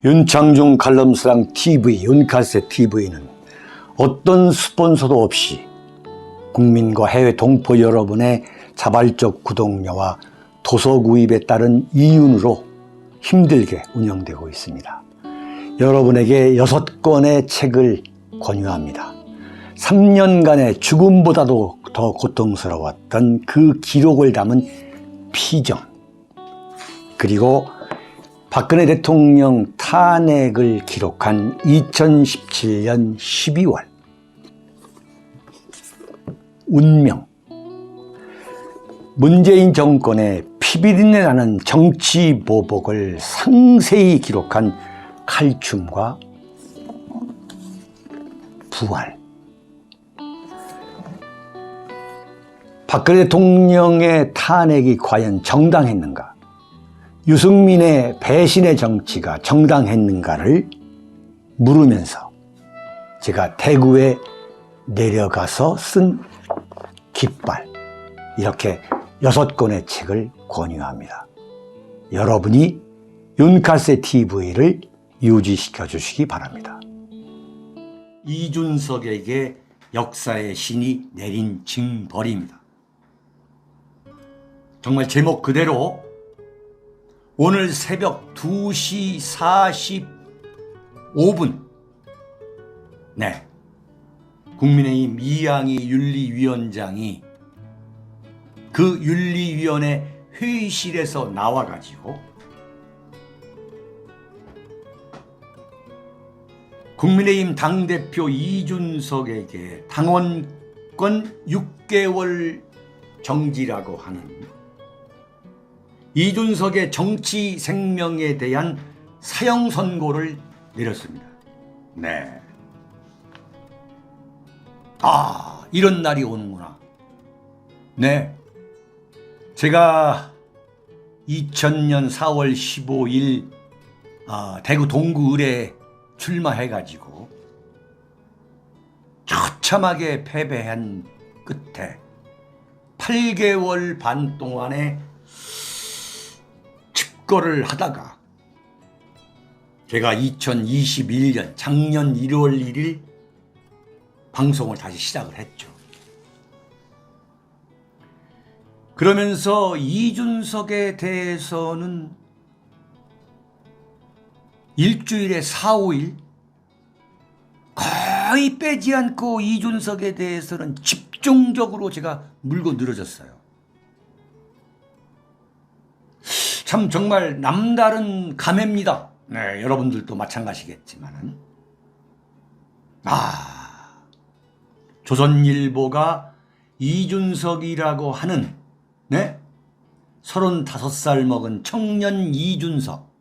윤창중 칼럼스랑 TV, 윤칼세 TV는 어떤 스폰서도 없이 국민과 해외 동포 여러분의 자발적 구독료와 도서 구입에 따른 이윤으로 힘들게 운영되고 있습니다. 여러분에게 6권의 책을 권유합니다. 3년간의 죽음보다도 더 고통스러웠던 그 기록을 담은 피정, 그리고 박근혜 대통령 탄핵을 기록한 2017년 12월, 운명, 문재인 정권의 피비린내 나는 정치 보복을 상세히 기록한 칼춤과 부활, 박근혜 대통령의 탄핵이 과연 정당했는가, 유승민의 배신의 정치가 정당했는가를 물으면서 제가 대구에 내려가서 쓴 깃발, 이렇게 6권의 책을 권유합니다. 여러분이 윤칼세 TV를 유지시켜 주시기 바랍니다. 이준석에게 역사의 신이 내린 징벌입니다. 정말 제목 그대로 오늘 새벽 2시 45분 국민의힘 이양희 윤리위원장이 그 윤리위원회 회의실에서 나와가지고 국민의힘 당대표 이준석에게 당원권 6개월 정지라고 하는 이준석의 정치 생명에 대한 사형 선고를 내렸습니다. 이런 날이 오는구나. 제가 2000년 4월 15일 대구 동구을에 출마해가지고 처참하게 패배한 끝에 8개월 반 동안에 칩거를 하다가 제가 2021년 작년 1월 1일 방송을 다시 시작을 했죠. 그러면서 이준석에 대해서는 일주일에 4, 5일 거의 빼지 않고 이준석에 대해서는 집중적으로 제가 물고 늘어졌어요. 참 정말 남다른 감회입니다. 여러분들도 마찬가지겠지만은 조선일보가 이준석이라고 하는 35살 먹은 청년 이준석,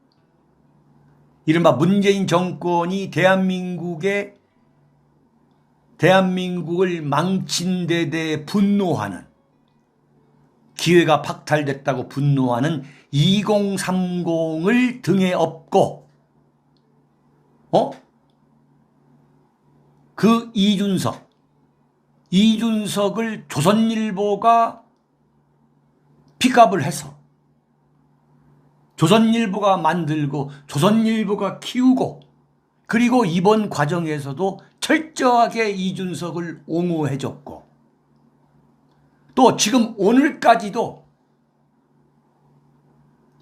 이른바 문재인 정권이 대한민국을 망친 데 대해 분노하는, 기회가 박탈됐다고 분노하는 2030을 등에 업고 그 이준석을 조선일보가 픽업을 해서 조선일보가 만들고 조선일보가 키우고, 그리고 이번 과정에서도 철저하게 이준석을 옹호해줬고, 또 지금 오늘까지도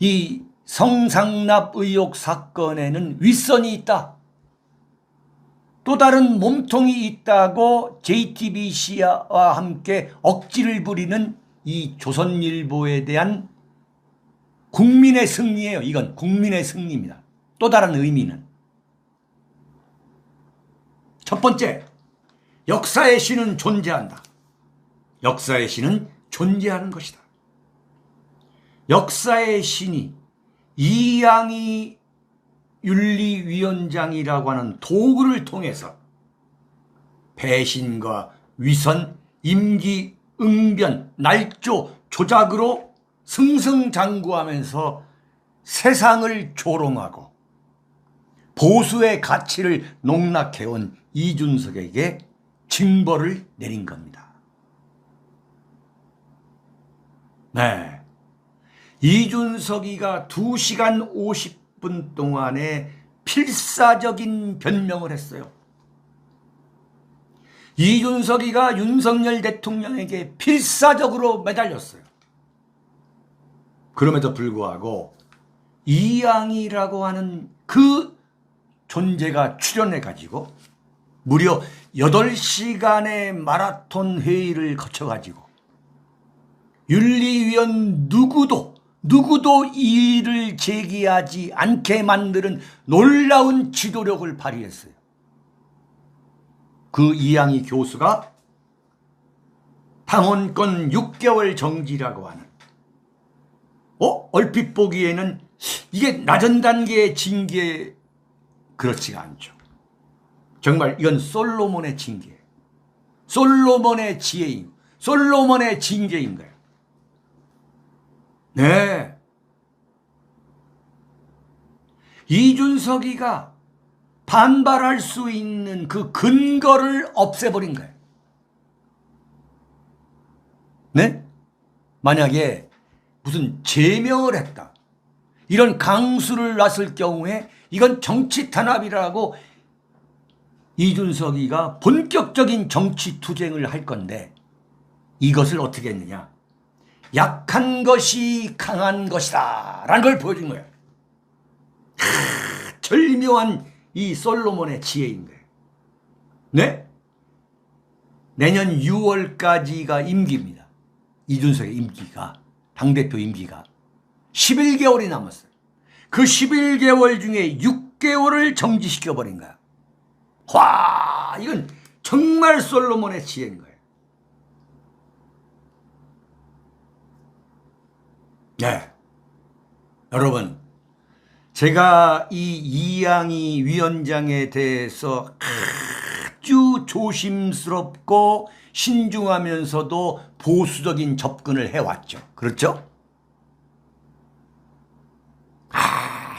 이 성상납 의혹 사건에는 윗선이 있다, 또 다른 몸통이 있다고 JTBC와 함께 억지를 부리는 이 조선일보에 대한 국민의 승리예요. 이건 국민의 승리입니다. 또 다른 의미는, 첫 번째, 역사의 신은 존재한다. 역사의 신은 존재하는 것이다. 역사의 신이 이양희 윤리위원장이라고 하는 도구를 통해서 배신과 위선, 임기응변, 날조, 조작으로 승승장구하면서 세상을 조롱하고 보수의 가치를 농락해온 이준석에게 징벌을 내린 겁니다. 이준석이가 2시간 50분 동안의 필사적인 변명을 했어요. 이준석이가 윤석열 대통령에게 필사적으로 매달렸어요. 그럼에도 불구하고 이양이라고 하는 그 존재가 출연해가지고 무려 8시간의 마라톤 회의를 거쳐가지고 윤리위원 누구도 이의를 제기하지 않게 만드는 놀라운 지도력을 발휘했어요. 그 이양희 교수가 당원권 6개월 정지라고 하는, 얼핏 보기에는 이게 낮은 단계의 징계, 그렇지가 않죠. 정말 이건 솔로몬의 징계, 솔로몬의 지혜인, 솔로몬의 징계인 거예요. 네. 이준석이가 반발할 수 있는 그 근거를 없애버린 거예요. 네? 만약에 무슨 제명을 했다, 이런 강수를 놨을 경우에 이건 정치 탄압이라고 이준석이가 본격적인 정치 투쟁을 할 건데, 이것을 어떻게 했느냐? 약한 것이 강한 것이다 라는 걸 보여준 거예요. 절묘한 이 솔로몬의 지혜인 거예요. 네? 내년 6월까지가 임기입니다. 이준석의 임기가, 당대표 임기가 11개월이 남았어요. 그 11개월 중에 6개월을 정지시켜버린 거야. 와, 이건 정말 솔로몬의 지혜인 거예요. 네. 여러분, 제가 이 이양희 위원장에 대해서 아주 조심스럽고 신중하면서도 보수적인 접근을 해왔죠. 그렇죠?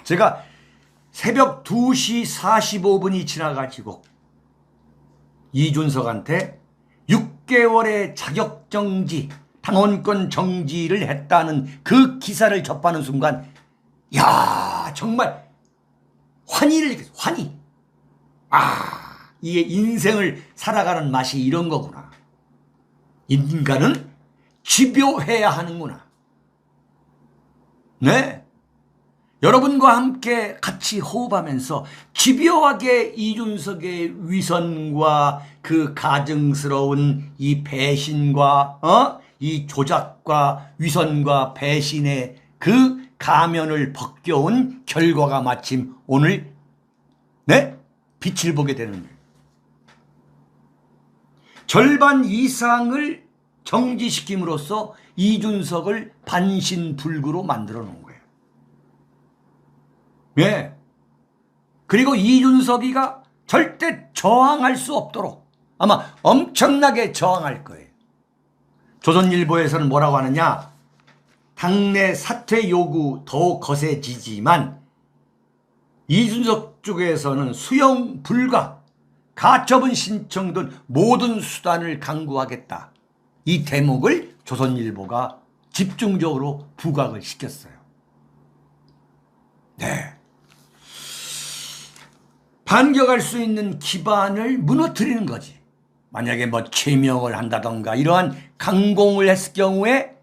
제가 새벽 2시 45분이 지나가지고 이준석한테 6개월의 자격정지, 당원권 정지를 했다는 그 기사를 접하는 순간, 야, 정말 환희를 느꼈어요. 환희. 이게 인생을 살아가는 맛이 이런 거구나. 인간은 집요해야 하는구나. 네. 여러분과 함께 같이 호흡하면서 집요하게 이준석의 위선과 그 가증스러운 이 배신과 이 조작과 위선과 배신의 그 가면을 벗겨온 결과가 마침 오늘 빛을 보게 되는 거예요. 절반 이상을 정지시킴으로써 이준석을 반신불구로 만들어 놓은 거예요. 네. 그리고 이준석이가 절대 저항할 수 없도록 아마 엄청나게 저항할 거예요. 조선일보에서는 뭐라고 하느냐? 당내 사퇴 요구 더 거세지지만 이준석 쪽에서는 수용 불가, 가처분 신청 등 모든 수단을 강구하겠다. 이 대목을 조선일보가 집중적으로 부각을 시켰어요. 네. 반격할 수 있는 기반을 무너뜨리는 거지. 만약에 뭐 제명을 한다던가 이러한 강공을 했을 경우에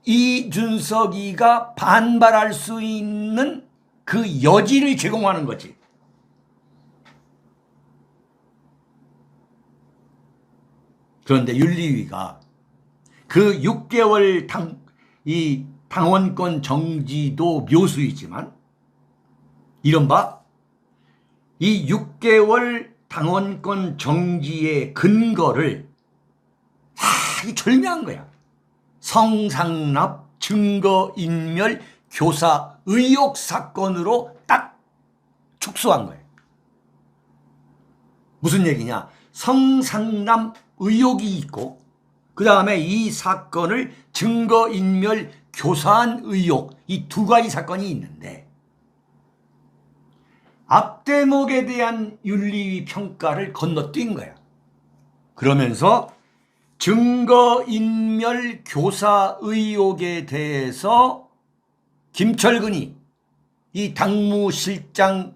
이준석이가 반발할 수 있는 그 여지를 제공하는 거지. 그런데 윤리위가 그 6개월 당원권 정지도 묘수이지만 이른바 이 6개월 당원권 정지의 근거를 이 절묘한 거야. 성상납, 증거인멸, 교사 의혹 사건으로 딱 축소한 거예요. 무슨 얘기냐? 성상납 의혹이 있고 그 다음에 이 사건을 증거인멸, 교사한 의혹, 이 두 가지 사건이 있는데 앞대목에 대한 윤리위 평가를 건너뛴 거야. 그러면서 증거인멸 교사 의혹에 대해서 김철근이 이 당무실장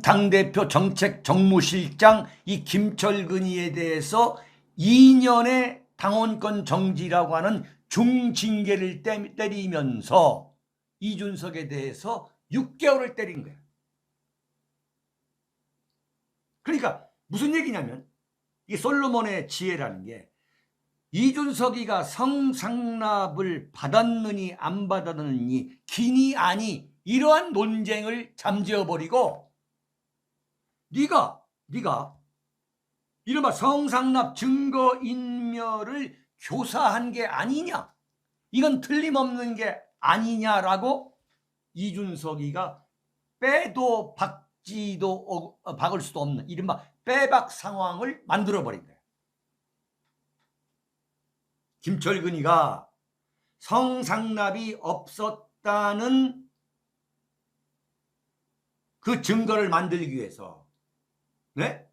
당대표 정책 정무실장 이 김철근이에 대해서 2년의 당원권 정지라고 하는 중징계를 때리면서 이준석에 대해서 6개월을 때린 거야. 그러니까 무슨 얘기냐면 이 솔로몬의 지혜라는 게 이준석이가 성상납을 받았느니 안 받았느니 기니 아니 이러한 논쟁을 잠재워버리고 네가 이른바 성상납 증거인멸을 교사한 게 아니냐, 이건 틀림없는 게 아니냐라고 이준석이가 빼도 박지도 박을 수도 없는 이른바 빼박 상황을 만들어버린 거예요. 김철근이가 성상납이 없었다는 그 증거를 만들기 위해서, 네?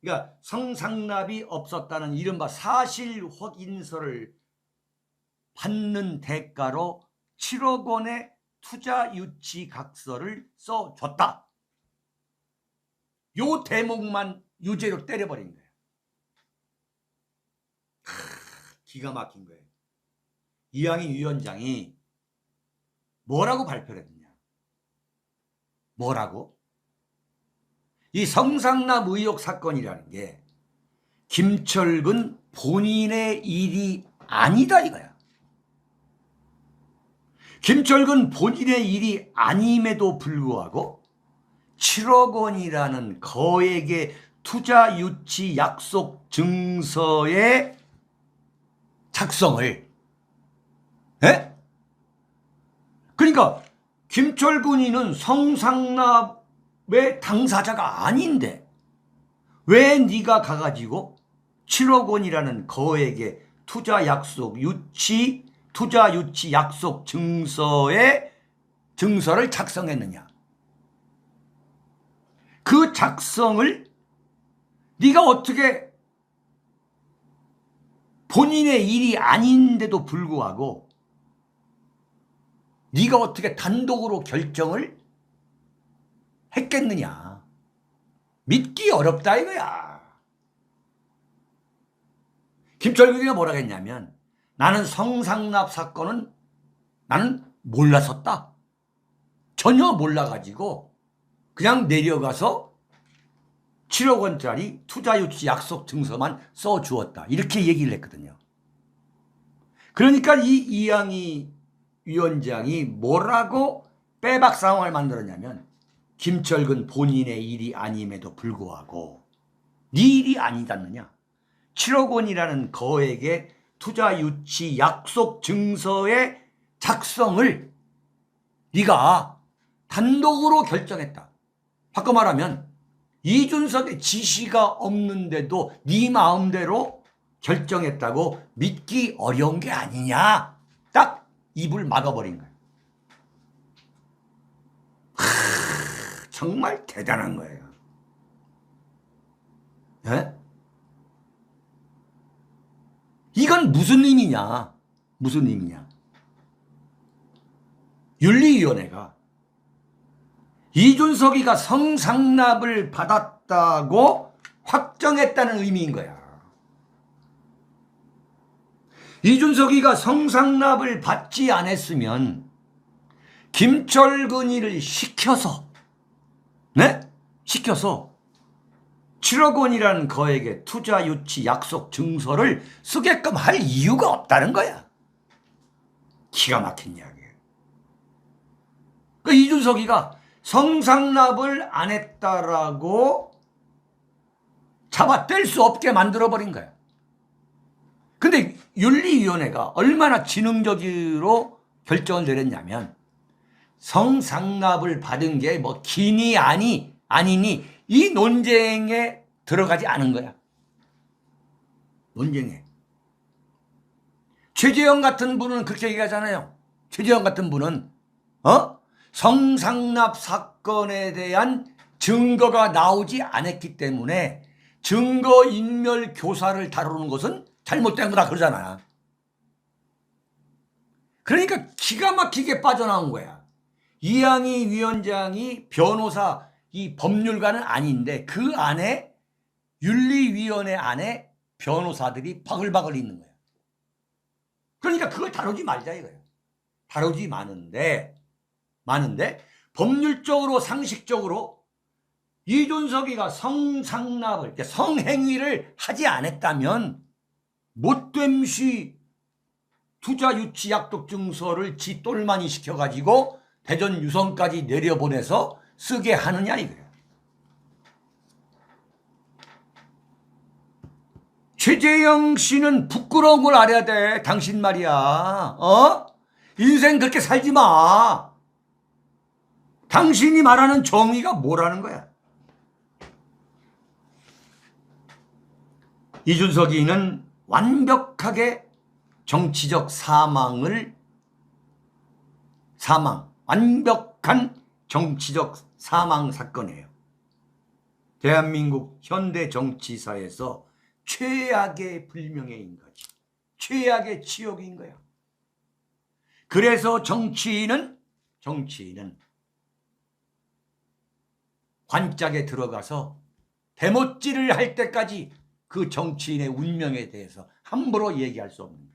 그러니까 성상납이 없었다는 이른바 사실 확인서를 받는 대가로 7억 원의 투자 유치 각서를 써줬다. 요 대목만 유죄로 때려버린 거예요. 기가 막힌 거예요. 이항희 위원장이 뭐라고 발표를 했느냐. 뭐라고? 이 성상납 의혹 사건이라는 게 김철근 본인의 일이 아니다 이거야. 김철근 본인의 일이 아님에도 불구하고 7억 원이라는 거액의 투자 유치 약속 증서의 작성을, 에? 그러니까 김철근이는 성상납의 당사자가 아닌데 왜 네가 가가지고 7억 원이라는 거액의 투자 유치 약속 증서를 작성했느냐. 그 작성을 네가 어떻게 본인의 일이 아닌데도 불구하고 네가 어떻게 단독으로 결정을 했겠느냐. 믿기 어렵다 이거야. 김철근이가 뭐라고 했냐면 나는 성상납 사건은 나는 몰랐었다. 전혀 몰라가지고 그냥 내려가서 7억 원짜리 투자 유치 약속 증서만 써주었다. 이렇게 얘기를 했거든요. 그러니까 이 이항희 위원장이 뭐라고 빼박 상황을 만들었냐면 김철근 본인의 일이 아님에도 불구하고 네 일이 아니잖느냐. 7억 원이라는 거액의 투자 유치 약속 증서의 작성을 네가 단독으로 결정했다. 바꿔 말하면 이준석의 지시가 없는데도 네 마음대로 결정했다고 믿기 어려운 게 아니냐. 딱 입을 막아버린 거예요. 정말 대단한 거예요. 예? 이건 무슨 의미냐? 무슨 의미냐? 윤리위원회가 이준석이가 성상납을 받았다고 확정했다는 의미인 거야. 이준석이가 성상납을 받지 않았으면 김철근이를 시켜서 7억 원이라는 거액의 투자 유치 약속 증서를 쓰게끔 할 이유가 없다는 거야. 기가 막힌 이야기예요. 그러니까 이준석이가 성상납을 안 했다라고 잡아뗄 수 없게 만들어버린 거야. 근데 윤리위원회가 얼마나 지능적으로 결정을 내렸냐면 성상납을 받은 게 뭐 기니 아니니 이 논쟁에 들어가지 않은 거야. 논쟁에. 최재형 같은 분은 그렇게 얘기하잖아요. 최재형 같은 분은 성상납 사건에 대한 증거가 나오지 않았기 때문에 증거인멸 교사를 다루는 것은 잘못된 거다 그러잖아. 그러니까 기가 막히게 빠져나온 거야. 이항희 위원장이 변호사 이 법률가는 아닌데 그 안에 윤리위원회 안에 변호사들이 바글바글 있는 거예요. 그러니까 그걸 다루지 말자 이거예요. 다루지 많은데 법률적으로 상식적으로 이준석이가 성상납을 성행위를 하지 않았다면 못됨시 투자유치약독증서를 지 똘마니 시켜가지고 대전 유성까지 내려보내서 쓰게 하느냐 이거예요. 최재형 씨는 부끄러운 걸 알아야 돼. 당신 말이야. 인생 그렇게 살지 마. 당신이 말하는 정의가 뭐라는 거야. 이준석이는 완벽하게 정치적 완벽한 정치적 사망 사건이에요. 대한민국 현대 정치사에서 최악의 불명예인 거지. 최악의 치욕인 거야. 그래서 정치인은 관짝에 들어가서 대못질을 할 때까지 그 정치인의 운명에 대해서 함부로 얘기할 수 없는 거예요.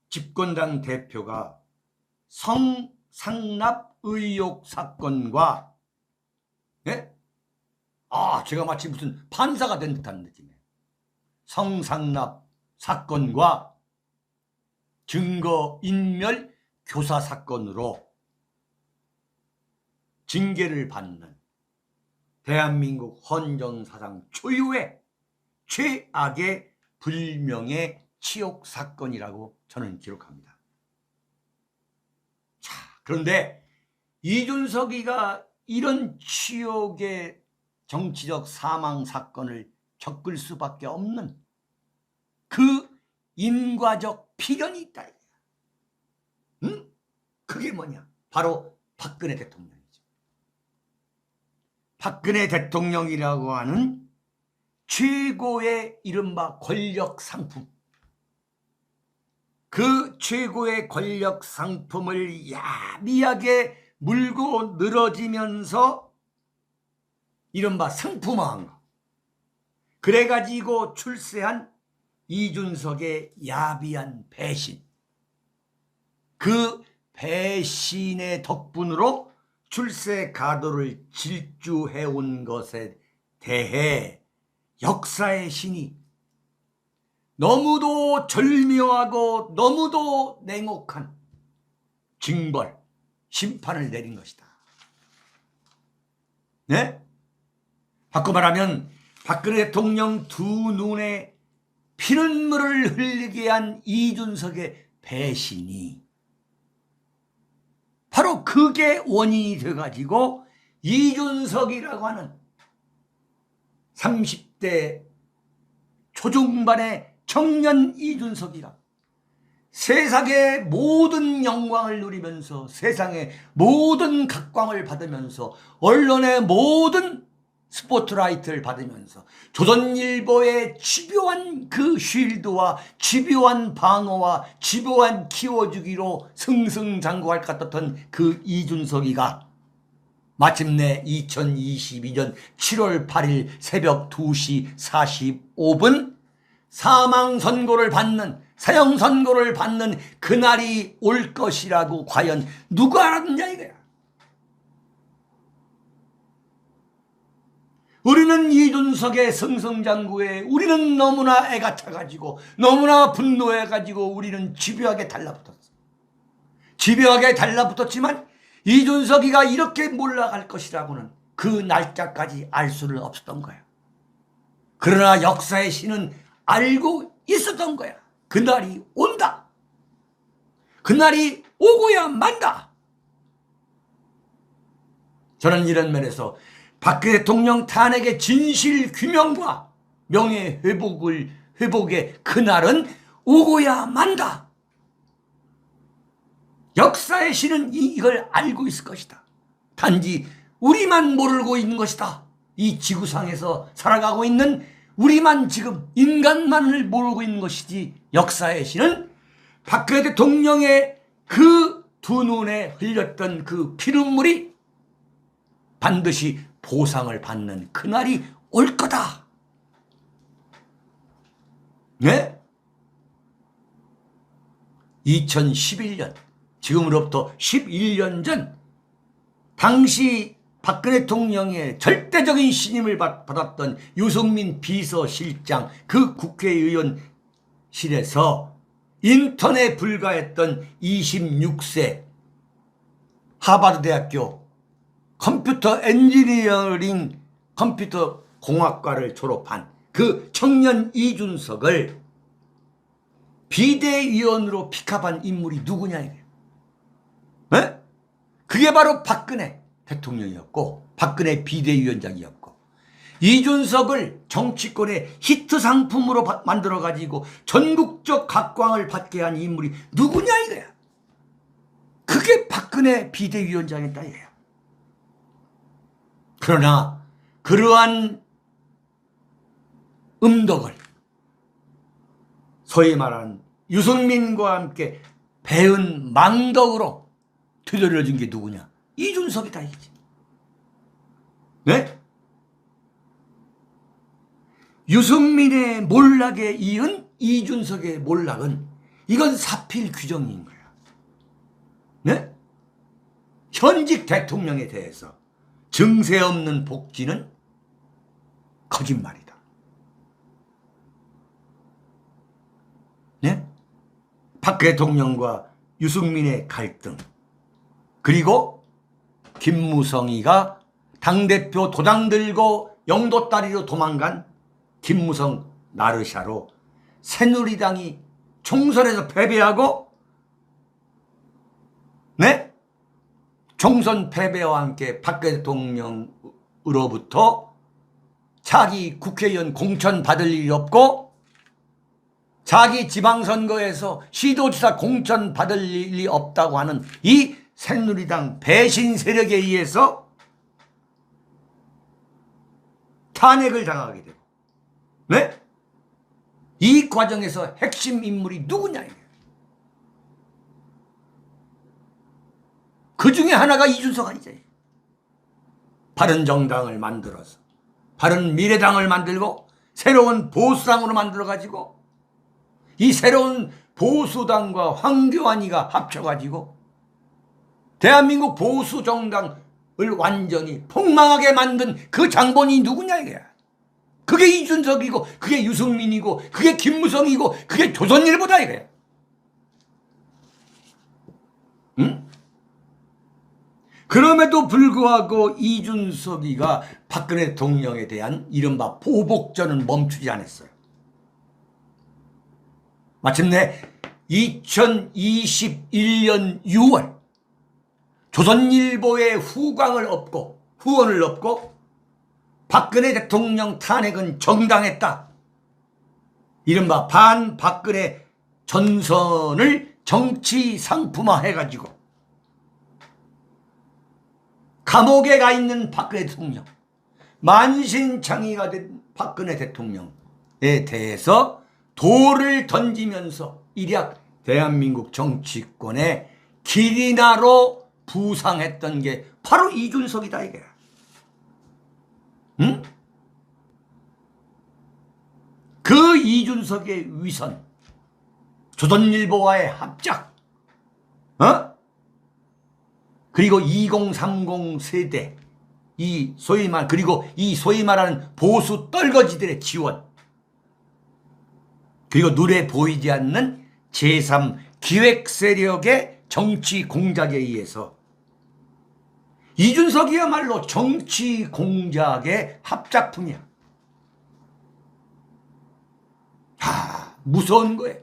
집권당 대표가 성상납 의혹 사건과 제가 마치 무슨 판사가 된 듯한 느낌이에요. 성상납 사건과 증거인멸 교사 사건으로 징계를 받는 대한민국 헌정사상 초유의 최악의 불명예 치욕 사건이라고 저는 기록합니다. 자, 그런데 이준석이가 이런 치욕의 정치적 사망 사건을 겪을 수밖에 없는 그 인과적 필연이 있다. 그게 뭐냐? 바로 박근혜 대통령이죠. 박근혜 대통령이라고 하는 최고의 이른바 권력 상품. 그 최고의 권력 상품을 야비하게 물고 늘어지면서 이른바 상품화한 거. 그래가지고 출세한 이준석의 야비한 배신. 그 배신의 덕분으로 출세 가도를 질주해온 것에 대해 역사의 신이 너무도 절묘하고 너무도 냉혹한 징벌, 심판을 내린 것이다. 네? 바꿔 말하면 박근혜 대통령 두 눈에 피눈물을 흘리게 한 이준석의 배신이 바로 그게 원인이 돼가지고 이준석이라고 하는 30대 초중반의 청년 이준석이라 세상의 모든 영광을 누리면서 세상의 모든 각광을 받으면서 언론의 모든 스포트라이트를 받으면서 조선일보의 집요한 그 쉴드와 집요한 방어와 집요한 키워주기로 승승장구할 것 같았던 그 이준석이가 마침내 2022년 7월 8일 새벽 2시 45분 사망선고를 받는 사형선고를 받는 그날이 올 것이라고 과연 누가 알았느냐 이거야. 우리는 이준석의 승승장구에 우리는 너무나 애가 차가지고 너무나 분노해가지고 우리는 집요하게 달라붙었어. 집요하게 달라붙었지만 이준석이가 이렇게 몰락할 것이라고는 그 날짜까지 알 수는 없었던 거야. 그러나 역사의 신은 알고 있었던 거야. 그날이 온다. 그날이 오고야 만다. 저는 이런 면에서 박근혜 대통령 탄핵의 진실 규명과 명예 회복의 그날은 오고야 만다. 역사의 신은 이걸 알고 있을 것이다. 단지 우리만 모르고 있는 것이다. 이 지구상에서 살아가고 있는 우리만 지금 인간만을 모르고 있는 것이지 역사의 신은 박근혜 대통령의 그 두 눈에 흘렸던 그 피눈물이 반드시 보상을 받는 그날이 올 거다. 네? 2011년, 지금으로부터 11년 전, 당시 박근혜 대통령의 절대적인 신임을 받았던 유승민 비서실장 그 국회의원실에서 인턴에 불과했던 26세 하버드대학교 컴퓨터 엔지니어링 컴퓨터 공학과를 졸업한 그 청년 이준석을 비대위원으로 픽업한 인물이 누구냐 이거예요. 네? 그게 바로 박근혜 대통령이었고 박근혜 비대위원장이었고 이준석을 정치권의 히트 상품으로 만들어 가지고 전국적 각광을 받게 한 인물이 누구냐 이거야. 그게 박근혜 비대위원장이었다 이거야. 그러나 그러한 음덕을 소위 말하는 유승민과 함께 배은 망덕으로 되돌려준 게 누구냐? 이준석이다 이거지. 네? 유승민의 몰락에 이은 이준석의 몰락은 이건 사필 규정인 거야. 네? 현직 대통령에 대해서 증세 없는 복지는 거짓말이다. 네? 박 대통령과 유승민의 갈등, 그리고 김무성이가 당대표 도장 들고 영도다리로 도망간 김무성 나르샤로 새누리당이 총선에서 패배하고, 네? 총선 패배와 함께 박 대통령으로부터 자기 국회의원 공천 받을 일이 없고 자기 지방선거에서 시도지사 공천 받을 일이 없다고 하는 이 새누리당 배신 세력에 의해서 탄핵을 당하게 되고, 네? 이 과정에서 핵심 인물이 누구냐 이게. 그 중에 하나가 이준석 아니죠. 바른정당을 만들어서 바른미래당을 만들고 새로운 보수당으로 만들어가지고 이 새로운 보수당과 황교안이가 합쳐가지고 대한민국 보수정당을 완전히 폭망하게 만든 그 장본인이 누구냐 이게. 그게 이준석이고 그게 유승민이고 그게 김무성이고 그게 조선일보다 이거야. 응? 그럼에도 불구하고 이준석이가 박근혜 대통령에 대한 이른바 보복전은 멈추지 않았어요. 마침내 2021년 6월 조선일보의 후광을 얻고 후원을 얻고 박근혜 대통령 탄핵은 정당했다. 이른바 반박근혜 전선을 정치 상품화해가지고 감옥에 가 있는 박근혜 대통령, 만신창이가 된 박근혜 대통령에 대해서 돌을 던지면서 일약 대한민국 정치권의 길이나로 부상했던 게 바로 이준석이다 이게. 응? 그 이준석의 위선, 조선일보와의 합작, 그리고 2030 세대, 그리고 이 소위 말하는 보수 떨거지들의 지원, 그리고 눈에 보이지 않는 제3 기획 세력의 정치 공작에 의해서 이준석이야말로 정치 공작의 합작품이야. 무서운 거예요.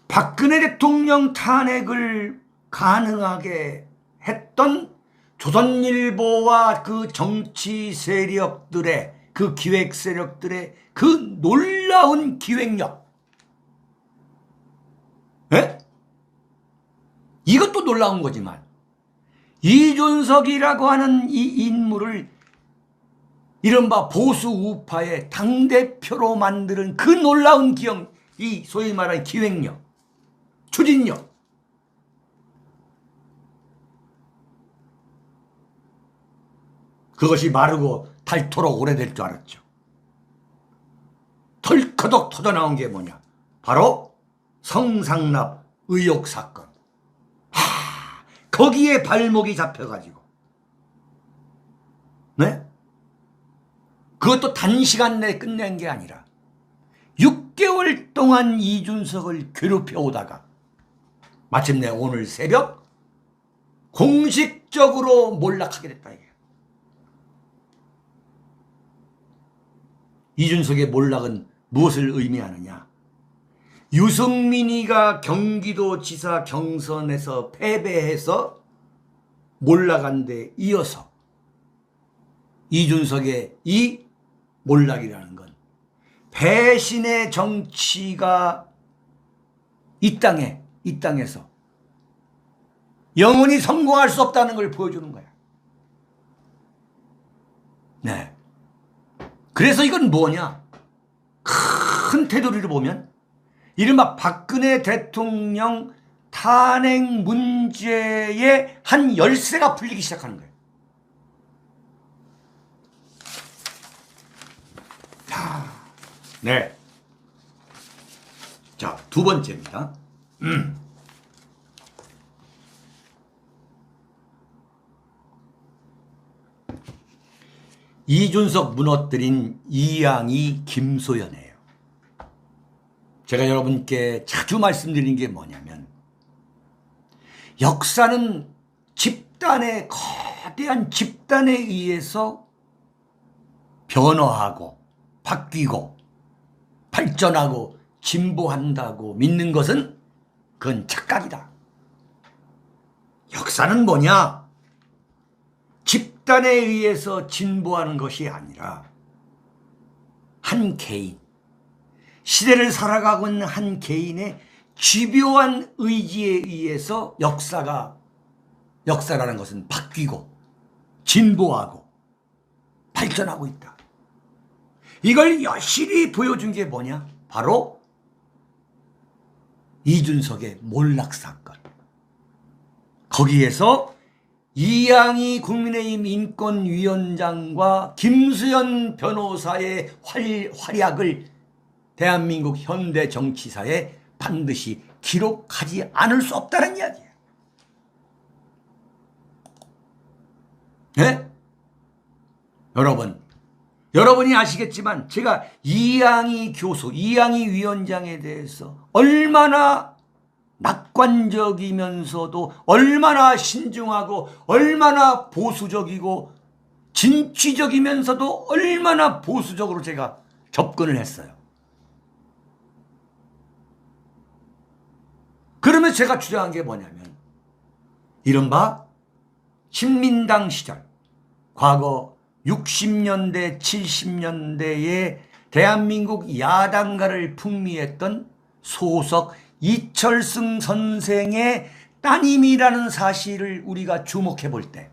박근혜 대통령 탄핵을 가능하게 했던 조선일보와 그 정치 세력들의 그 기획 세력들의 그 놀라운 기획력, 에? 이것도 놀라운 거지만 이준석이라고 하는 이 인물을 이른바 보수 우파의 당대표로 만드는 그 놀라운 이 소위 말하는 기획력, 추진력. 그것이 마르고 닳도록 오래될 줄 알았죠. 덜커덕 터져나온 게 뭐냐? 바로 성상납 의혹 사건. 거기에 발목이 잡혀가지고, 네? 그것도 단시간 내에 끝낸 게 아니라 6개월 동안 이준석을 괴롭혀 오다가 마침내 오늘 새벽 공식적으로 몰락하게 됐다 이게. 이준석의 몰락은 무엇을 의미하느냐? 유승민이가 경기도지사 경선에서 패배해서 몰락한 데 이어서 이준석의 이 몰락이라는 건 배신의 정치가 이 땅에서 영원히 성공할 수 없다는 걸 보여주는 거야. 네. 그래서 이건 뭐냐? 큰 테두리를 보면 이른바 박근혜 대통령 탄핵 문제의 한 열쇠가 풀리기 시작하는 거예요. 자, 네. 자, 두 번째입니다. 이준석 무너뜨린 이양이 김소연이에요. 제가 여러분께 자주 말씀드린 게 뭐냐면 역사는 거대한 집단에 의해서 변화하고 바뀌고 발전하고 진보한다고 믿는 것은 그건 착각이다. 역사는 뭐냐? 집단에 의해서 진보하는 것이 아니라 한 개인, 시대를 살아가고 있는 한 개인의 집요한 의지에 의해서 역사라는 것은 바뀌고 진보하고 발전하고 있다. 이걸 여실히 보여준 게 뭐냐? 바로 이준석의 몰락사건. 거기에서 이양희 국민의힘 인권위원장과 김수현 변호사의 활약을 대한민국 현대 정치사에 반드시 기록하지 않을 수 없다는 이야기예요. 네? 여러분이 아시겠지만 제가 이양희 교수, 이양희 위원장에 대해서 얼마나 낙관적이면서도 얼마나 신중하고 얼마나 보수적이고 진취적이면서도 얼마나 보수적으로 제가 접근을 했어요. 그러면 제가 주장한 게 뭐냐면 이른바 신민당 시절 과거 60년대 70년대에 대한민국 야당가를 풍미했던 소석 이철승 선생의 따님이라는 사실을 우리가 주목해 볼 때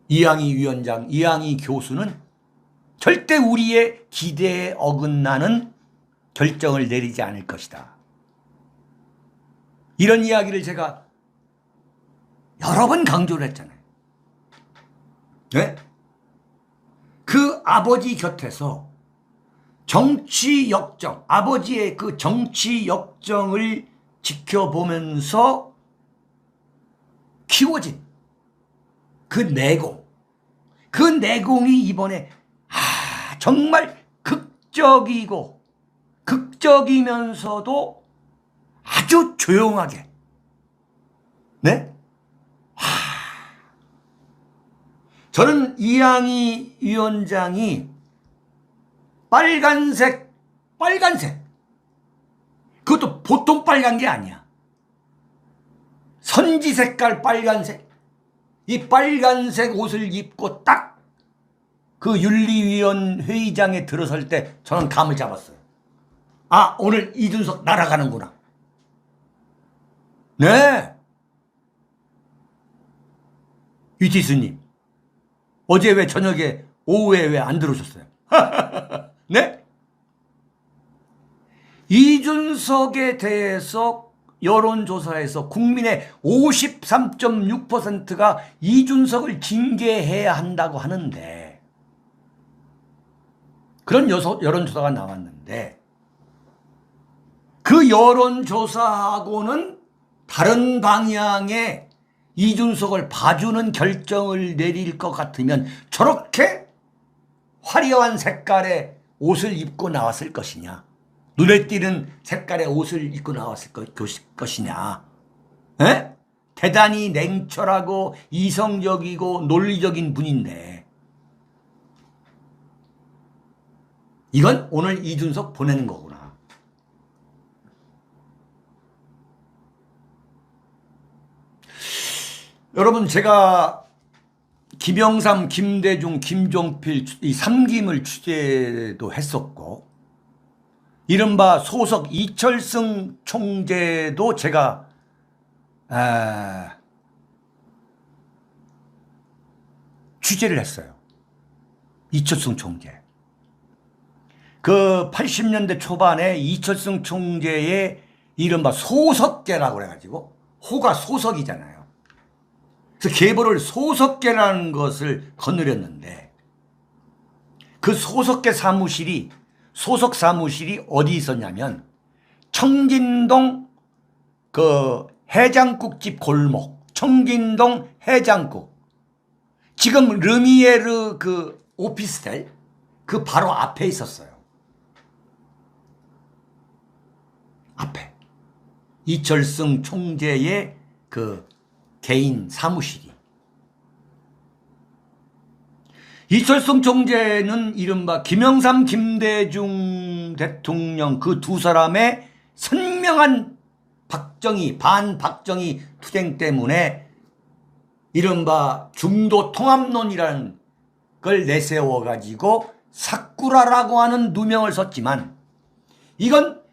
이양희 위원장, 이양희 교수는 절대 우리의 기대에 어긋나는 결정을 내리지 않을 것이다. 이런 이야기를 제가 여러 번 강조를 했잖아요. 네? 그 아버지 곁에서 정치 역정, 아버지의 그 정치 역정을 지켜보면서 키워진 그 내공이 이번에 정말 극적이면서도 아주 조용하게, 네? 저는 이양희 위원장이 빨간색, 그것도 보통 빨간 게 아니야. 선지 색깔 빨간색, 이 빨간색 옷을 입고 딱 그 윤리위원 회의장에 들어설 때 저는 감을 잡았어요. 아, 오늘 이준석 날아가는구나. 네. 유티스님, 어제 왜 저녁에 오후에 왜 안 들어오셨어요? 네? 이준석에 대해서 여론조사에서 국민의 53.6%가 이준석을 징계해야 한다고 하는데, 그런 여론조사가 나왔는데, 그 여론조사하고는 다른 방향의 이준석을 봐주는 결정을 내릴 것 같으면 저렇게 화려한 색깔의 옷을 입고 나왔을 것이냐, 눈에 띄는 색깔의 옷을 입고 나왔을 것이냐. 에? 대단히 냉철하고 이성적이고 논리적인 분인데, 이건 오늘 이준석 보내는 거구나. 여러분, 제가 김영삼, 김대중, 김종필 이 3김을 취재도 했었고, 이른바 소속 이철승 총재도 제가 취재를 했어요. 이철승 총재. 그 80년대 초반에 이철승 총재의 이른바 소석계라고 그래가지고, 호가 소석이잖아요. 그래서 계보를 소석계라는 것을 거느렸는데, 그 소속 사무실이 어디 있었냐면 청진동 그 해장국집 골목, 청진동 해장국, 지금 르미에르 그 오피스텔 그 바로 앞에 있었어요. 앞에 이철승 총재의 그 개인 사무실이. 이철승 총재는 이른바 김영삼, 김대중 대통령 그 두 사람의 선명한 반박정희 투쟁 때문에 이른바 중도 통합론이라는 걸 내세워가지고 사쿠라라고 하는 누명을 썼지만, 이건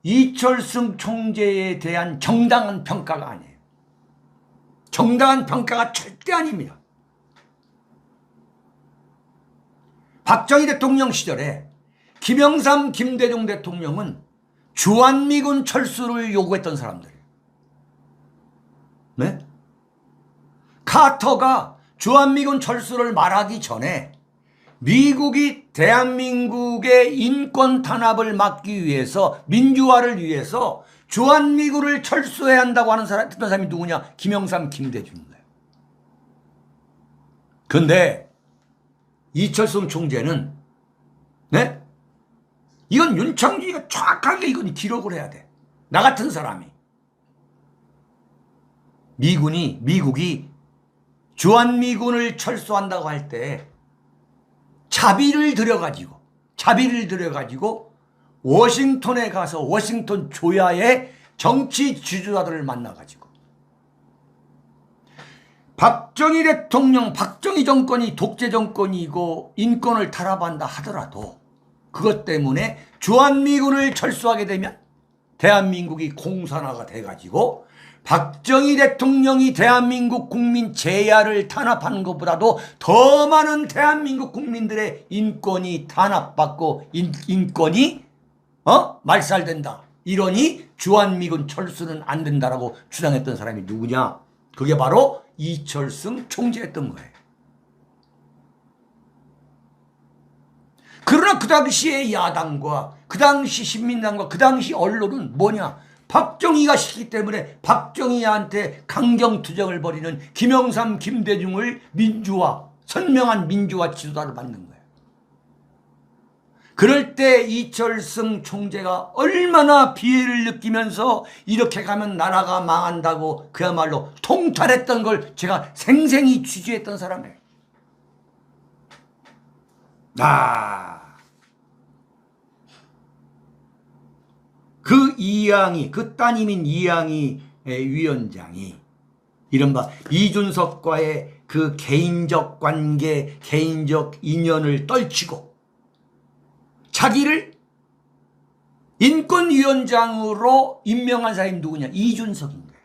이철승 총재에 대한 정당한 평가가 아니에요. 정당한 평가가 절대 아닙니다. 박정희 대통령 시절에 김영삼, 김대중 대통령은 주한미군 철수를 요구했던 사람들이에요. 네? 카터가 주한미군 철수를 말하기 전에 미국이 대한민국의 인권 탄압을 막기 위해서, 민주화를 위해서 주한미군을 철수해야 한다고 하는 사람이 누구냐? 김영삼, 김대중입니다. 그런데 이철승 총재는, 네? 이건 윤창주가 정확하게 이건 기록을 해야 돼. 나 같은 사람이. 미국이 주한미군을 철수한다고 할 때 자비를 들여가지고 워싱턴에 가서 워싱턴 조야의 정치 지도자들을 만나가지고, 박정희 대통령, 박정희 정권이 독재 정권이고 인권을 탄압한다 하더라도 그것 때문에 주한미군을 철수하게 되면 대한민국이 공산화가 돼가지고 박정희 대통령이 대한민국 국민 재야를 탄압하는 것보다도 더 많은 대한민국 국민들의 인권이 탄압받고 인권이 말살된다. 이러니 주한미군 철수는 안 된다라고 주장했던 사람이 누구냐? 그게 바로 이철승 총재였던 거예요. 그러나 그 당시의 야당과 그 당시 신민당과 그 당시 언론은 뭐냐? 박정희가 시키기 때문에 박정희한테 강경투쟁을 벌이는 김영삼, 김대중을 선명한 민주화 지도자를 만든 거예요. 그럴 때 이철승 총재가 얼마나 비애를 느끼면서 이렇게 가면 나라가 망한다고 그야말로 통탄했던 걸 제가 생생히 취재했던 사람이에요. 그 따님인 이양희 위원장이 이른바 이준석과의 그 개인적 관계, 개인적 인연을 떨치고 자기를 인권위원장으로 임명한 사람이 누구냐? 이준석인 거예요.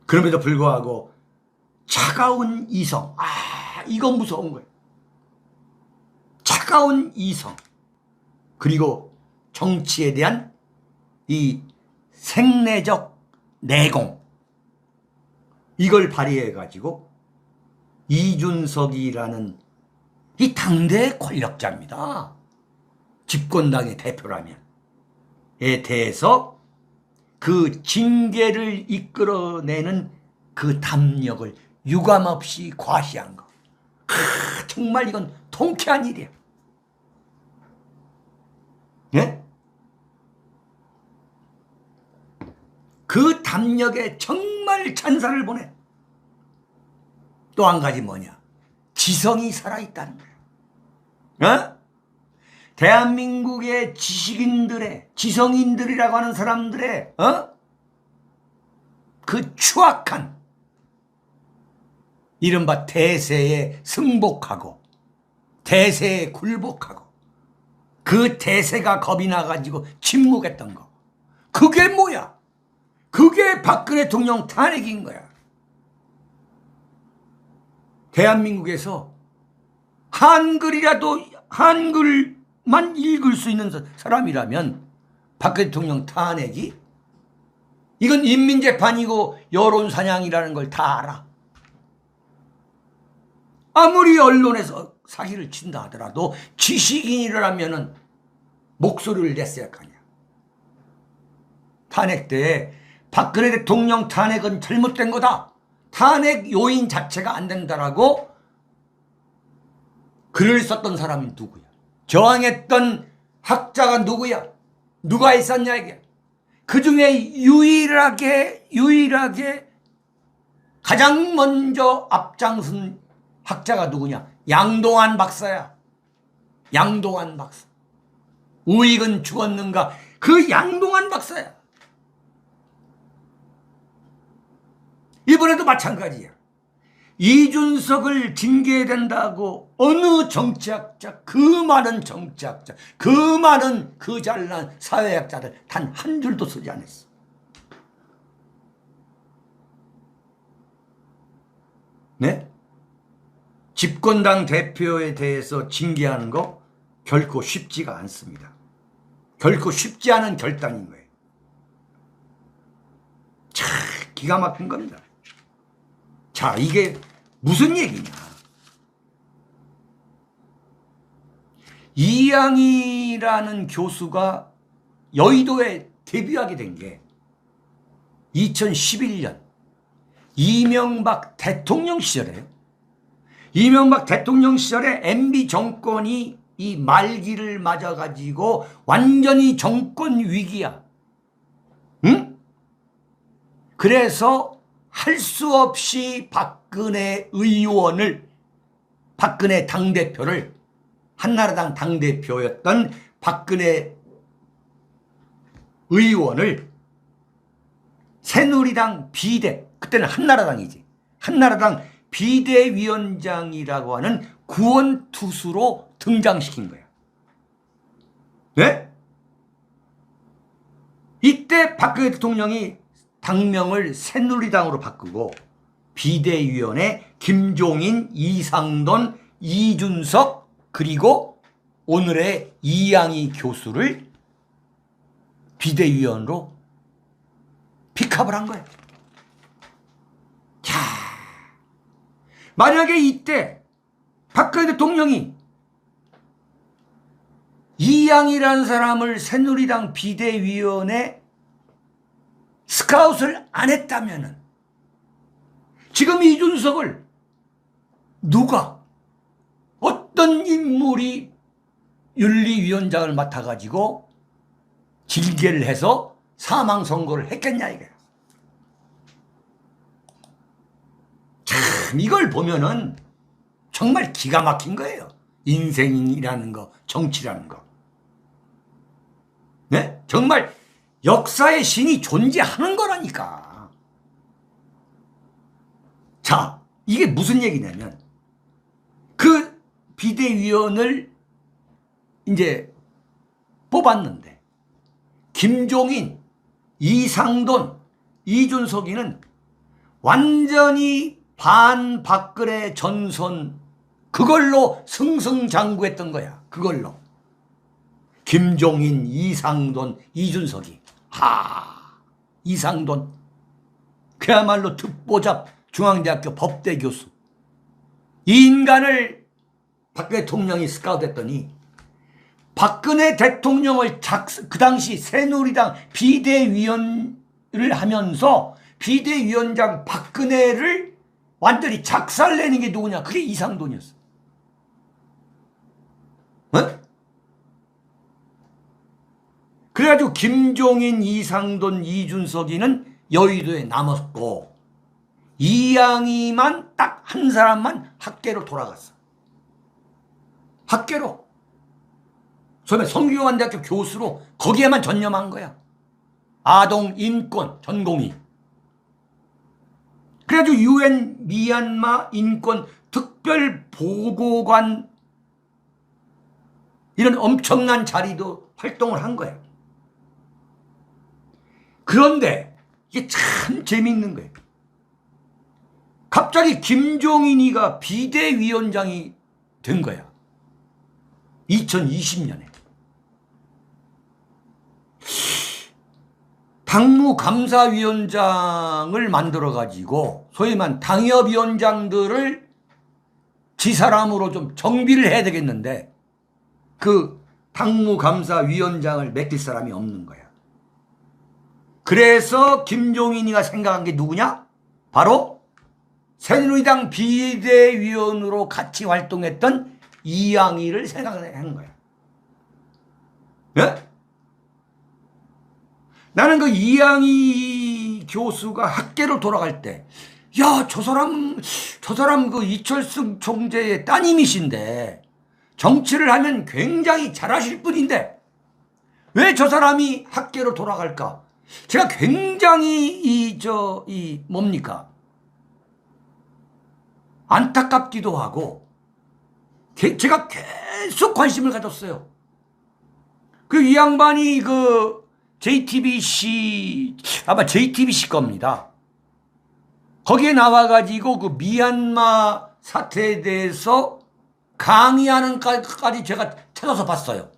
그럼에도 불구하고 차가운 이성, 이건 무서운 거예요. 차가운 이성, 그리고 정치에 대한 이 생내적 내공, 이걸 발휘해 가지고 이준석이라는 이 당대 권력자입니다. 집권당의 대표라면 에 대해서 그 징계를 이끌어내는 그 담력을 유감없이 과시한 거. 정말 이건 통쾌한 일이야. 예? 그 담력에 정말 찬사를 보내. 또 한 가지 뭐냐? 지성이 살아있다는 거야. 어? 대한민국의 지식인들의, 지성인들이라고 하는 사람들의 그 추악한 이른바 대세에 승복하고 대세에 굴복하고 그 대세가 겁이 나가지고 침묵했던 거. 그게 뭐야? 그게 박근혜 대통령 탄핵인 거야. 대한민국에서 한글만 읽을 수 있는 사람이라면 박근혜 대통령 탄핵이 이건 인민재판이고 여론사냥이라는 걸 다 알아. 아무리 언론에서 사기를 친다 하더라도 지식인이라면 목소리를 냈어야 할 거 아니야. 탄핵 때 박근혜 대통령 탄핵은 잘못된 거다. 탄핵 요인 자체가 안 된다라고 글을 썼던 사람이 누구야? 저항했던 학자가 누구야? 누가 있었냐 이게? 그 중에 유일하게 가장 먼저 앞장선 학자가 누구냐? 양동환 박사야. 양동환 박사. 우익은 죽었는가? 그 양동환 박사야. 이번에도 마찬가지야. 이준석을 징계해야 된다고 어느 정치학자, 그 많은 정치학자, 그 많은 그 잘난 사회학자들 단 한 줄도 쓰지 않았어. 네? 집권당 대표에 대해서 징계하는 거 결코 쉽지가 않습니다. 결코 쉽지 않은 결단인 거예요. 참 기가 막힌 겁니다. 자, 이게 무슨 얘기냐? 이양이라는 교수가 여의도에 데뷔하게 된 게 2011년 이명박 대통령 시절에요. 이명박 대통령 시절에 MB 정권이 이 말기를 맞아가지고 완전히 정권 위기야. 응? 그래서 할 수 없이 박근혜 당대표를, 한나라당 당대표였던 박근혜 의원을 새누리당 그때는 한나라당이지. 한나라당 비대위원장이라고 하는 구원투수로 등장시킨 거야. 네? 이때 박근혜 대통령이 당명을 새누리당으로 바꾸고 비대위원회 김종인, 이상돈, 이준석 그리고 오늘의 이양희 교수를 비대위원으로 픽업을 한 거예요. 자, 만약에 이때 박근혜 대통령이 이양이라는 사람을 새누리당 비대위원회 스카웃을 안 했다면은 지금 이준석을 어떤 인물이 윤리위원장을 맡아가지고 징계를 해서 사망선고를 했겠냐 이게. 참 이걸 보면은 정말 기가 막힌 거예요. 인생이라는 거, 정치라는 거. 네? 정말 역사의 신이 존재하는 거라니까. 자, 이게 무슨 얘기냐면 그 비대위원을 이제 뽑았는데 김종인, 이상돈, 이준석이는 완전히 반박근혜 전선 그걸로 승승장구했던 거야. 그걸로. 김종인, 이상돈, 이준석이. 이상돈 그야말로 듣보잡 중앙대학교 법대 교수. 이 인간을 박 대통령이 스카우트했더니 박근혜 대통령을 그 당시 새누리당 비대위원을 하면서 비대위원장 박근혜를 완전히 작살내는 게 누구냐? 그게 이상돈이었어. 그래가지고 김종인, 이상돈, 이준석이는 여의도에 남았고 이양이만 딱 한 사람만 학계로 돌아갔어. 학계로. 처음에 성균관대학교 교수로 거기에만 전념한 거야. 아동 인권 전공이. 그래가지고 UN 미얀마 인권 특별 보고관 이런 엄청난 자리도 활동을 한 거야. 그런데 이게 참 재밌는 거예요. 갑자기 김종인이가 비대위원장이 된 거야. 2020년에. 당무감사위원장을 만들어가지고 소위 말한 당협위원장들을 지사람으로 좀 정비를 해야 되겠는데 그 당무감사위원장을 맡길 사람이 없는 거야. 그래서 김종인이가 생각한 게 누구냐? 바로 새누리당 비대위원으로 같이 활동했던 이양희를 생각한 거야. 예? 나는 그 이양희 교수가 학계로 돌아갈 때, 야, 저 사람 그 이철승 총재의 따님이신데, 정치를 하면 굉장히 잘하실 분인데, 왜 저 사람이 학계로 돌아갈까? 제가 굉장히 뭡니까? 안타깝기도 하고, 제가 계속 관심을 가졌어요. 그 이 양반이 JTBC, 아마 JTBC 겁니다. 거기에 나와가지고 그 미얀마 사태에 대해서 강의하는 것까지 제가 찾아서 봤어요.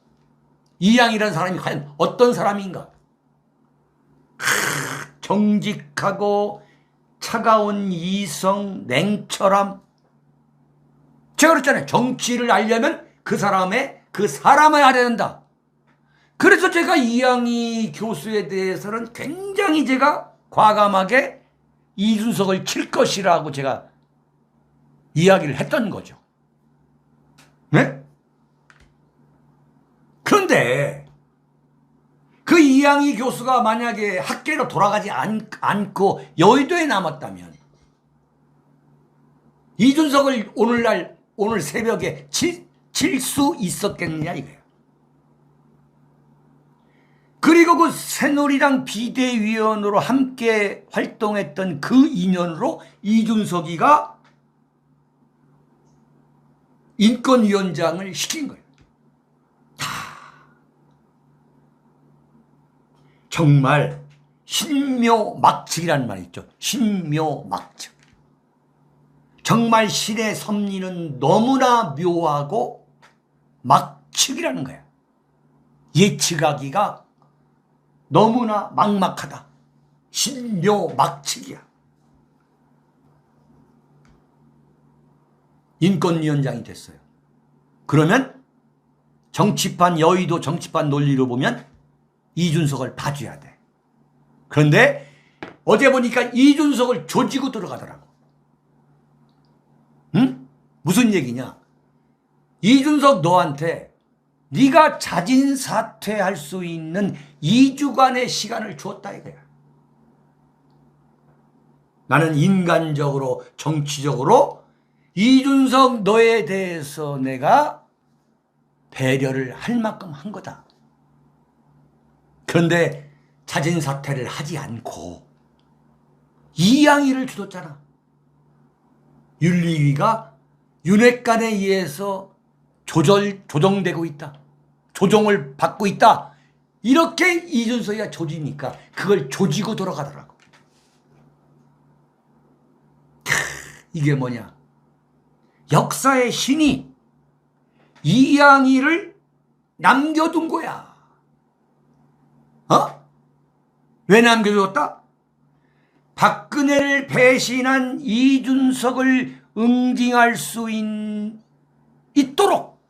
이양이라는 사람이 과연 어떤 사람인가? 정직하고 차가운 이성, 냉철함. 제가 그랬잖아요. 정치를 알려면 그 사람을 알아야 된다. 그래서 제가 이양희 교수에 대해서는 굉장히 제가 과감하게 이준석을 칠 것이라고 제가 이야기를 했던 거죠. 네? 그런데 그 이양희 교수가 만약에 학계로 돌아가지 않고 여의도에 남았다면 이준석을 오늘 새벽에 칠 수 있었겠느냐 이거예요. 그리고 그 새누리당 비대위원으로 함께 활동했던 그 인연으로 이준석이가 인권위원장을 시킨 거예요. 정말 신묘막측이라는 말이 있죠. 신묘막측. 정말 신의 섭리는 너무나 묘하고 막측이라는 거야. 예측하기가 너무나 막막하다. 신묘막측이야. 인권위원장이 됐어요. 그러면 여의도 정치판 논리로 보면 이준석을 봐줘야 돼. 그런데 어제 보니까 이준석을 조지고 들어가더라고. 응? 무슨 얘기냐? 이준석 너한테 네가 자진 사퇴할 수 있는 2주간의 시간을 주었다 이거야. 나는 인간적으로 정치적으로 이준석 너에 대해서 내가 배려를 할 만큼 한 거다. 그런데 자진 사퇴를 하지 않고 이양희를 주었잖아. 윤리위가 윤핵관에 의해서 조정되고 있다. 조정을 받고 있다. 이렇게 이준석이가 조지니까 그걸 조지고 돌아가더라고. 이게 뭐냐? 역사의 신이 이양희를 남겨둔 거야. 왜 남겨뒀다? 박근혜를 배신한 이준석을 응징할 수 있도록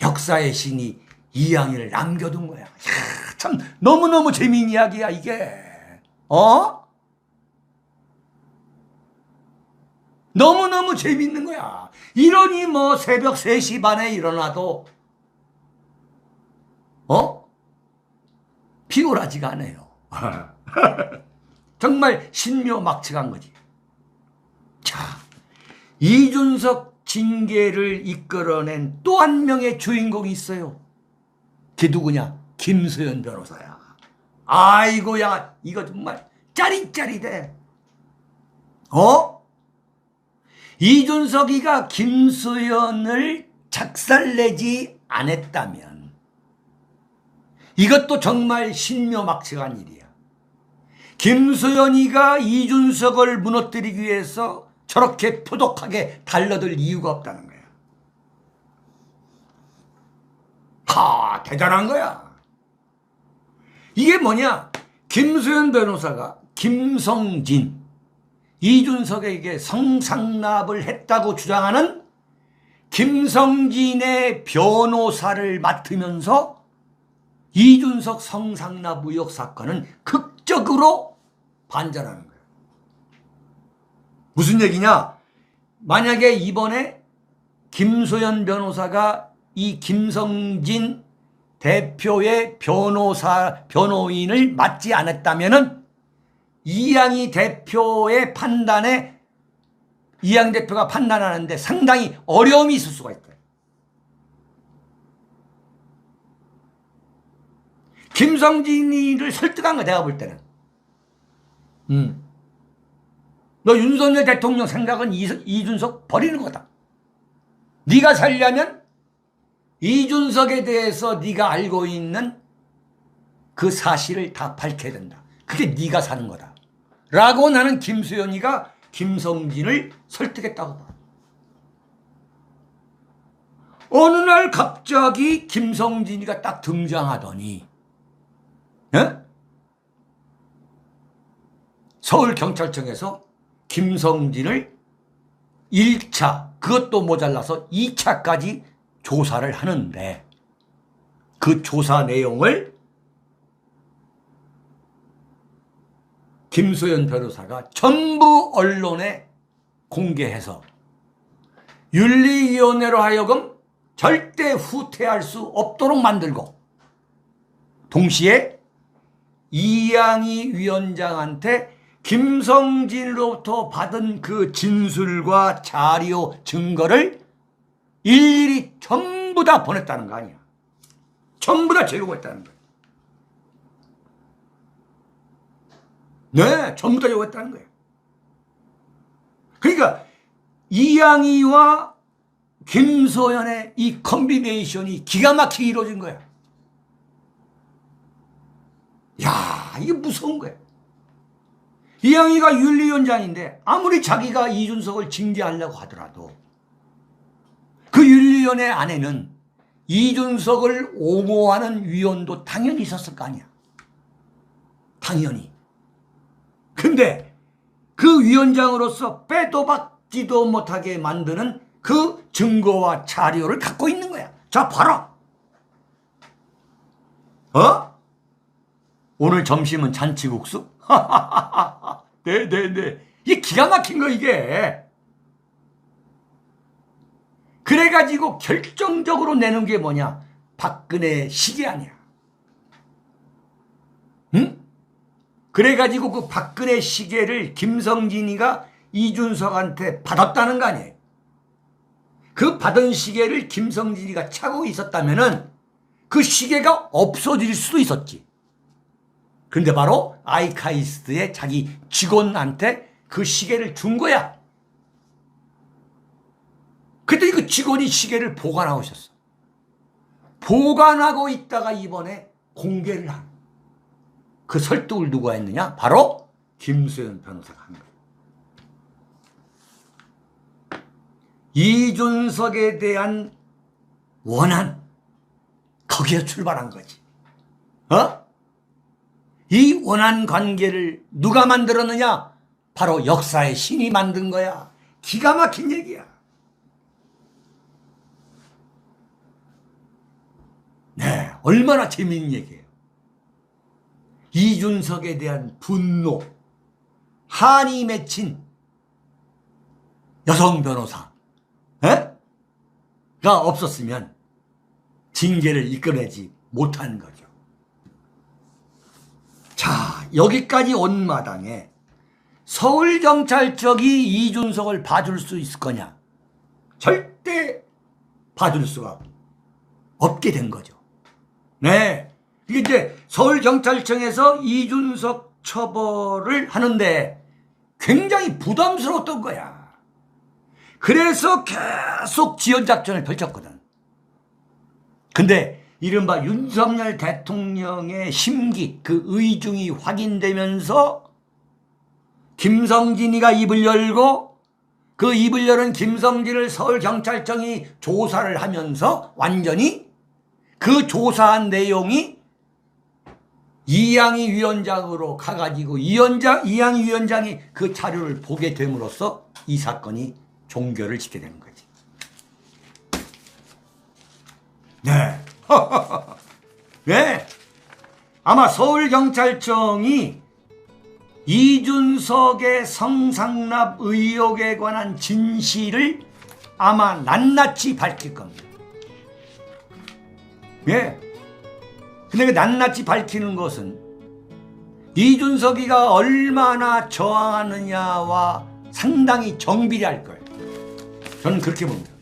역사의 신이 이양희를 남겨둔 거야. 이야, 참 너무너무 재미있는 이야기야 이게. 너무너무 재밌는 거야. 이러니 뭐 새벽 3시 반에 일어나도 피곤하지가 않아요. 정말 신묘막측한 거지. 자, 이준석 징계를 이끌어낸 또 한 명의 주인공이 있어요. 그게 누구냐? 김수현 변호사야. 아이고야, 이거 정말 짜릿짜릿해. 이준석이가 김수현을 작살내지 않았다면 이것도 정말 신묘막측한 일이야. 김수현이가 이준석을 무너뜨리기 위해서 저렇게 표독하게 달려들 이유가 없다는 거야. 대단한 거야. 이게 뭐냐? 김수현 변호사가 김성진, 이준석에게 성상납을 했다고 주장하는 김성진의 변호사를 맡으면서 이준석 성상납 의혹 사건은 극적으로 반전하는 거예요. 무슨 얘기냐? 만약에 이번에 김소연 변호사가 이 김성진 대표의 변호인을 맡지 않았다면은 이양희 대표의 판단에 이양희 대표가 판단하는데 상당히 어려움이 있을 수가 있다. 김성진이를 설득한 거야, 내가 볼 때는. 너 윤석열 대통령 생각은 이준석 버리는 거다. 네가 살려면 이준석에 대해서 네가 알고 있는 그 사실을 다 밝혀야 된다. 그게 네가 사는 거다. 라고 나는 김수현이가 김성진을 설득했다고 봐. 어느 날 갑자기 김성진이가 딱 등장하더니 서울경찰청에서 김성진을 1차, 그것도 모자라서 2차까지 조사를 하는데 그 조사 내용을 김소연 변호사가 전부 언론에 공개해서 윤리위원회로 하여금 절대 후퇴할 수 없도록 만들고 동시에 이양희 위원장한테 김성진으로부터 받은 그 진술과 자료, 증거를 일일이 전부 다 보냈다는 거 아니야. 전부 다 제공했다는 거야. 네, 전부 다 제공했다는 거야. 그러니까 이양희와 김소연의 이 콤비네이션이 기가 막히게 이루어진 거야. 야, 이게 무서운 거야. 이양희가 윤리위원장인데 아무리 자기가 이준석을 징계하려고 하더라도 그 윤리위원회 안에는 이준석을 옹호하는 위원도 당연히 있었을 거 아니야. 당연히. 근데 그 위원장으로서 빼도 박지도 못하게 만드는 그 증거와 자료를 갖고 있는 거야. 자, 봐라. 오늘 점심은 잔치국수? 네네네. 이게 기가 막힌 거, 이게. 그래가지고 결정적으로 내는 게 뭐냐? 박근혜 시계 아니야. 응? 그래가지고 그 박근혜 시계를 김성진이가 이준석한테 받았다는 거 아니에요. 그 받은 시계를 김성진이가 차고 있었다면은 그 시계가 없어질 수도 있었지. 근데 바로 아이카이스트의 자기 직원한테 그 시계를 준 거야. 그랬더니 그 직원이 시계를 보관하고 있었어. 보관하고 있다가 이번에 공개를 한. 그 설득을 누가 했느냐? 바로 김수현 변호사가 한 거야. 이준석에 대한 원한, 거기에 출발한 거지. 이 원한 관계를 누가 만들었느냐? 바로 역사의 신이 만든 거야. 기가 막힌 얘기야. 네, 얼마나 재미있는 얘기예요. 이준석에 대한 분노, 한이 맺힌 여성 변호사가 없었으면 징계를 이끌어내지 못한 거죠. 자, 여기까지 온 마당에 서울경찰청이 이준석을 봐줄 수 있을 거냐? 절대 봐줄 수가 없게 된 거죠. 네. 이게 이제 서울경찰청에서 이준석 처벌을 하는데 굉장히 부담스러웠던 거야. 그래서 계속 지연작전을 펼쳤거든. 근데 이른바 윤석열 대통령의 심기, 그 의중이 확인되면서 김성진이가 입을 열고 그 입을 열은 김성진을 서울경찰청이 조사를 하면서 완전히 그 조사한 내용이 이양희 위원장으로 가가지고 이양희 위원장이 그 자료를 보게 됨으로써 이 사건이 종결을 짓게 되는 거지. 네. 네. 아마 서울경찰청이 이준석의 성상납 의혹에 관한 진실을 아마 낱낱이 밝힐 겁니다. 예. 근데 그 낱낱이 밝히는 것은 이준석이가 얼마나 저항하느냐와 상당히 정비례할 거예요. 저는 그렇게 봅니다.